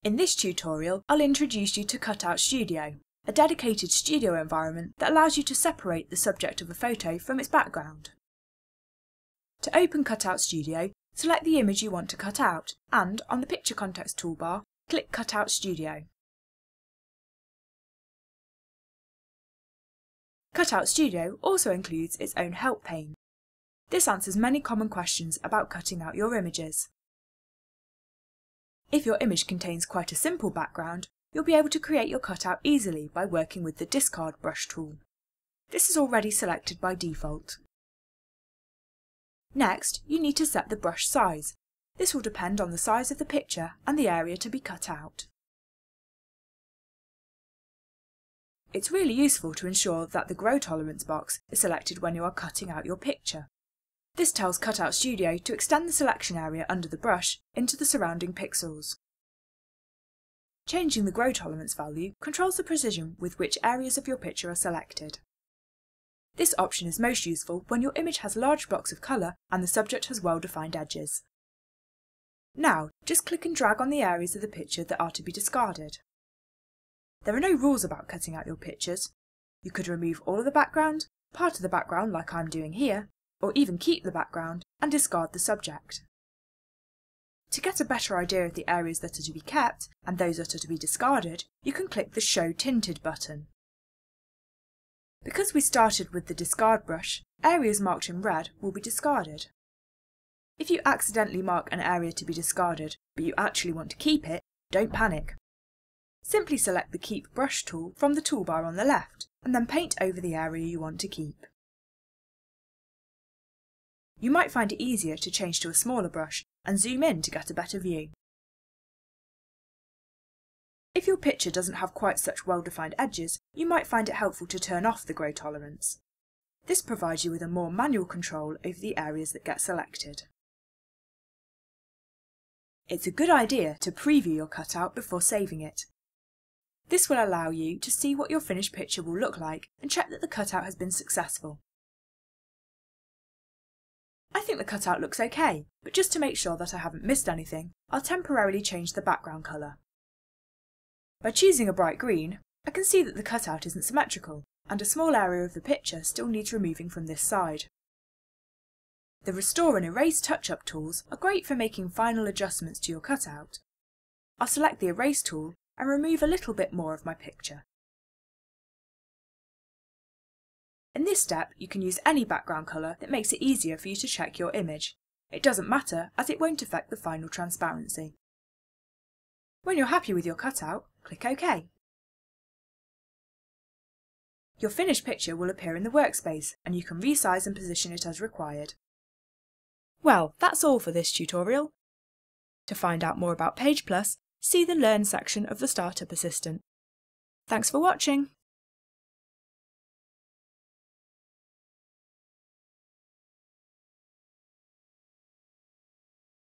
In this tutorial, I'll introduce you to Cutout Studio, a dedicated studio environment that allows you to separate the subject of a photo from its background. To open Cutout Studio, select the image you want to cut out and, on the Picture Context toolbar, click Cutout Studio. Cutout Studio also includes its own help pane. This answers many common questions about cutting out your images. If your image contains quite a simple background, you'll be able to create your cutout easily by working with the Discard Brush tool. This is already selected by default. Next, you need to set the brush size. This will depend on the size of the picture and the area to be cut out. It's really useful to ensure that the Grow Tolerance box is selected when you are cutting out your picture. This tells Cutout Studio to extend the selection area under the brush into the surrounding pixels. Changing the Grow Tolerance value controls the precision with which areas of your picture are selected. This option is most useful when your image has large blocks of colour and the subject has well-defined edges. Now, just click and drag on the areas of the picture that are to be discarded. There are no rules about cutting out your pictures. You could remove all of the background, part of the background like I'm doing here, or even keep the background and discard the subject. To get a better idea of the areas that are to be kept and those that are to be discarded, you can click the Show Tinted button. Because we started with the discard brush, areas marked in red will be discarded. If you accidentally mark an area to be discarded, but you actually want to keep it, don't panic. Simply select the Keep Brush tool from the toolbar on the left, and then paint over the area you want to keep. You might find it easier to change to a smaller brush and zoom in to get a better view. If your picture doesn't have quite such well-defined edges, you might find it helpful to turn off the Grow Tolerance. This provides you with a more manual control over the areas that get selected. It's a good idea to preview your cutout before saving it. This will allow you to see what your finished picture will look like and check that the cutout has been successful. I think the cutout looks okay, but just to make sure that I haven't missed anything, I'll temporarily change the background colour. By choosing a bright green, I can see that the cutout isn't symmetrical, and a small area of the picture still needs removing from this side. The Restore and Erase touch-up tools are great for making final adjustments to your cutout. I'll select the Erase tool and remove a little bit more of my picture. In this step, you can use any background colour that makes it easier for you to check your image. It doesn't matter, as it won't affect the final transparency. When you're happy with your cutout, click OK. Your finished picture will appear in the workspace, and you can resize and position it as required. Well, that's all for this tutorial. To find out more about PagePlus, see the Learn section of the Startup Assistant. Thanks for watching!